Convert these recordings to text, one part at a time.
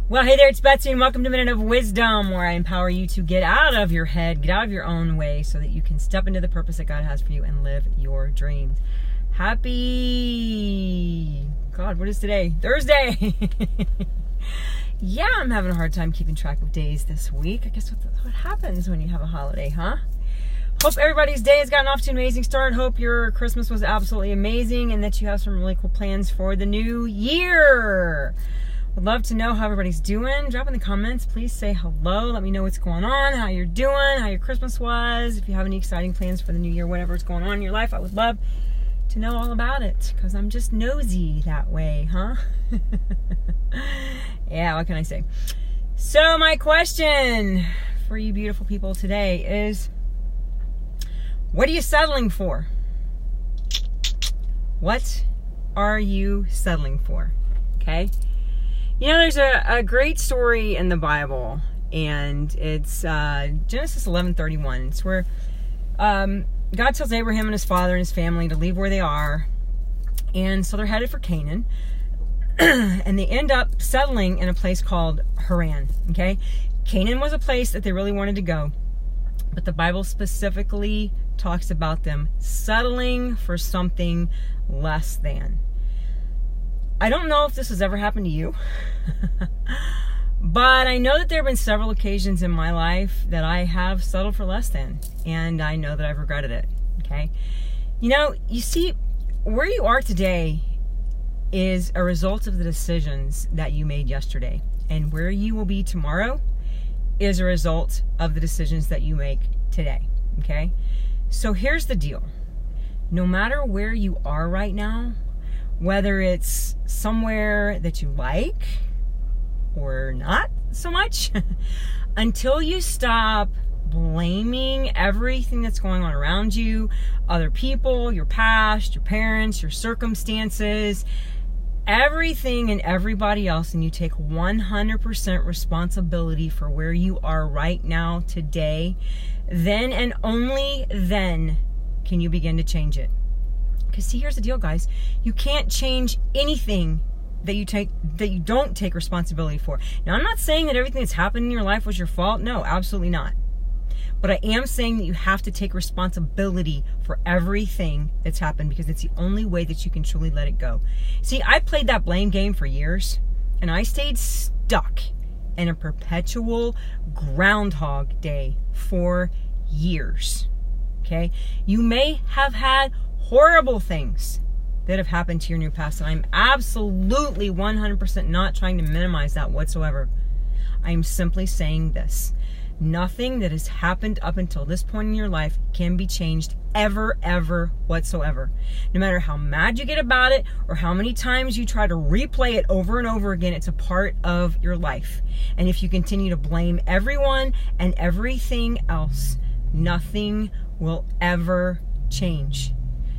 Well, hey there, it's Betsy, and welcome to Minute of Wisdom, where I empower you to get out of your head, get out of your own way, so that you can step into the purpose that God has for you and live your dreams. Happy... God, what is today? Thursday! Yeah, I'm having a hard time keeping track of days this week. I guess what happens when you have a holiday, huh? Hope everybody's day has gotten off to an amazing start. Hope your Christmas was absolutely amazing and that you have some really cool plans for the new year. Would love to know how everybody's doing. Drop in the comments. Please say hello. Let me know what's going on, how you're doing, how your Christmas was. If you have any exciting plans for the new year, whatever's going on in your life, I would love to know all about it because I'm just nosy that way, huh? Yeah, what can I say? So my question for you beautiful people today is, what are you settling for? What are you settling for? Okay? You know, there's a great story in the Bible, and it's Genesis 11:31. It's where God tells Abraham and his father and his family to leave where they are, and so they're headed for Canaan, and they end up settling in a place called Haran. Okay? Canaan was a place that they really wanted to go, but the Bible specifically talks about them settling for something less than. I don't know if this has ever happened to you, but I know that there have been several occasions in my life that I have settled for less than, and I know that I've regretted it, okay? You know, you see, where you are today is a result of the decisions that you made yesterday, and where you will be tomorrow is a result of the decisions that you make today, okay? So here's the deal. No matter where you are right now, whether it's somewhere that you like or not so much, until you stop blaming everything that's going on around you, other people, your past, your parents, your circumstances, everything and everybody else, and you take 100% responsibility for where you are right now today, then and only then can you begin to change it. Because see, here's the deal, guys. You can't change anything that you don't take responsibility for. Now, I'm not saying that everything that's happened in your life was your fault. No, absolutely not. But I am saying that you have to take responsibility for everything that's happened, because it's the only way that you can truly let it go. See, I played that blame game for years, and I stayed stuck in a perpetual Groundhog Day for years. Okay? You may have had horrible things that have happened to your new past, and I'm absolutely 100% not trying to minimize that whatsoever. I am simply saying this. Nothing that has happened up until this point in your life can be changed ever whatsoever. No matter how mad you get about it or how many times you try to replay it over and over again, it's a part of your life. And if you continue to blame everyone and everything else, nothing will ever change.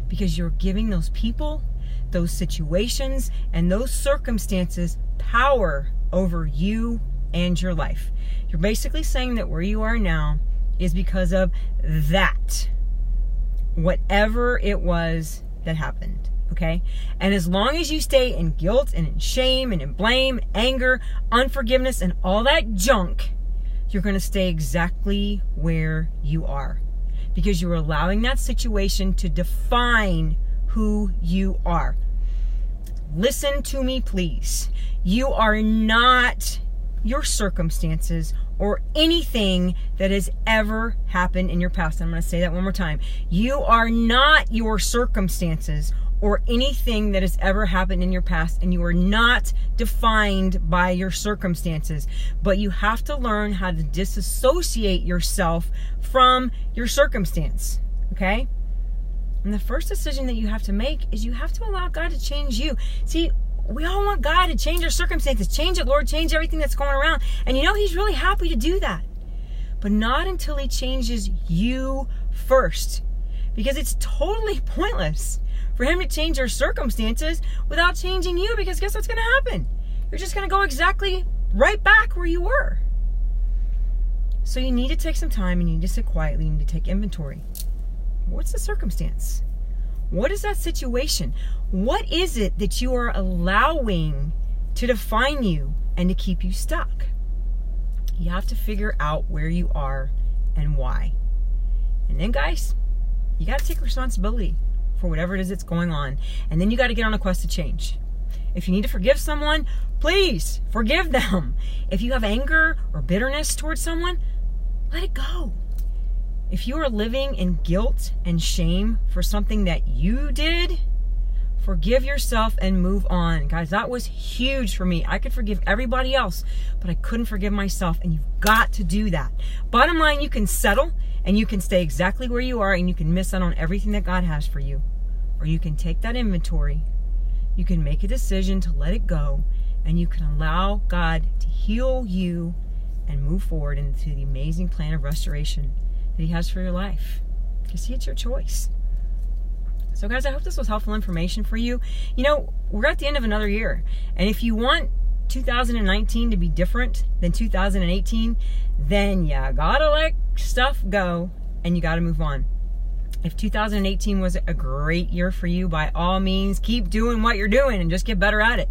Because you're giving those people, those situations, and those circumstances power over you and your life. You're basically saying that where you are now is because of that, whatever it was that happened, okay? And as long as you stay in guilt and in shame and in blame, anger, unforgiveness, and all that junk, you're going to stay exactly where you are. Because you're allowing that situation to define who you are. Listen to me, please. You are not your circumstances or anything that has ever happened in your past. I'm going to say that one more time. You are not your circumstances or anything that has ever happened in your past, and you are not defined by your circumstances. But you have to learn how to disassociate yourself from your circumstance, okay? And the first decision that you have to make is you have to allow God to change you. See, we all want God to change our circumstances. Change it, Lord. Change everything that's going around. And you know, He's really happy to do that. But not until He changes you first. Because it's totally pointless for Him to change your circumstances without changing you. Because guess what's going to happen? You're just going to go exactly right back where you were. So you need to take some time, and you need to sit quietly, and you need to take inventory. What's the circumstance? What is that situation? What is it that you are allowing to define you and to keep you stuck. You have to figure out where you are and why. And then, guys, you got to take responsibility for whatever it is that's going on. And then you got to get on a quest to change. If you need to forgive someone, please forgive them. If you have anger or bitterness towards someone, let it go. If you are living in guilt and shame for something that you did, forgive yourself and move on. Guys, that was huge for me. I could forgive everybody else, but I couldn't forgive myself, and you've got to do that. Bottom line, you can settle and you can stay exactly where you are, and you can miss out on everything that God has for you. Or you can take that inventory, you can make a decision to let it go, and you can allow God to heal you and move forward into the amazing plan of restoration that He has for your life. You see, it's your choice. So guys, I hope this was helpful information for you. You know, we're at the end of another year. And if you want 2019 to be different than 2018, then you gotta let stuff go and you gotta move on. If 2018 was a great year for you, by all means, keep doing what you're doing and just get better at it.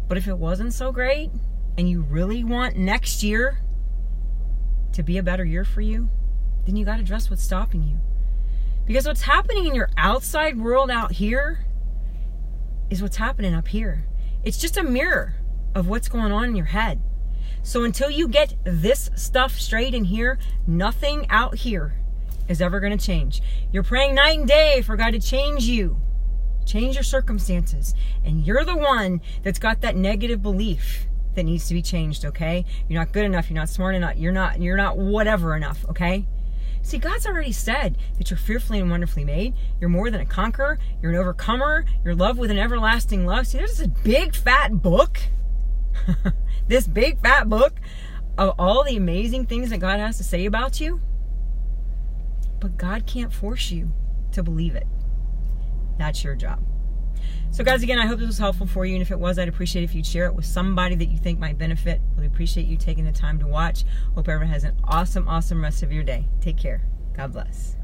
But if it wasn't so great and you really want next year to be a better year for you, then you gotta address what's stopping you. Because what's happening in your outside world out here is what's happening up here. It's just a mirror of what's going on in your head. So until you get this stuff straight in here, nothing out here is ever going to change. You're praying night and day for God to change you, change your circumstances. And you're the one that's got that negative belief that needs to be changed, okay? You're not good enough. You're not smart enough. You're not whatever enough, okay? See, God's already said that you're fearfully and wonderfully made. You're more than a conqueror. You're an overcomer. You're loved with an everlasting love. See, there's this big fat book, this big fat book of all the amazing things that God has to say about you. But God can't force you to believe it. That's your job. So guys, again, I hope this was helpful for you. And if it was, I'd appreciate if you'd share it with somebody that you think might benefit. Really appreciate you taking the time to watch. Hope everyone has an awesome, awesome rest of your day. Take care. God bless.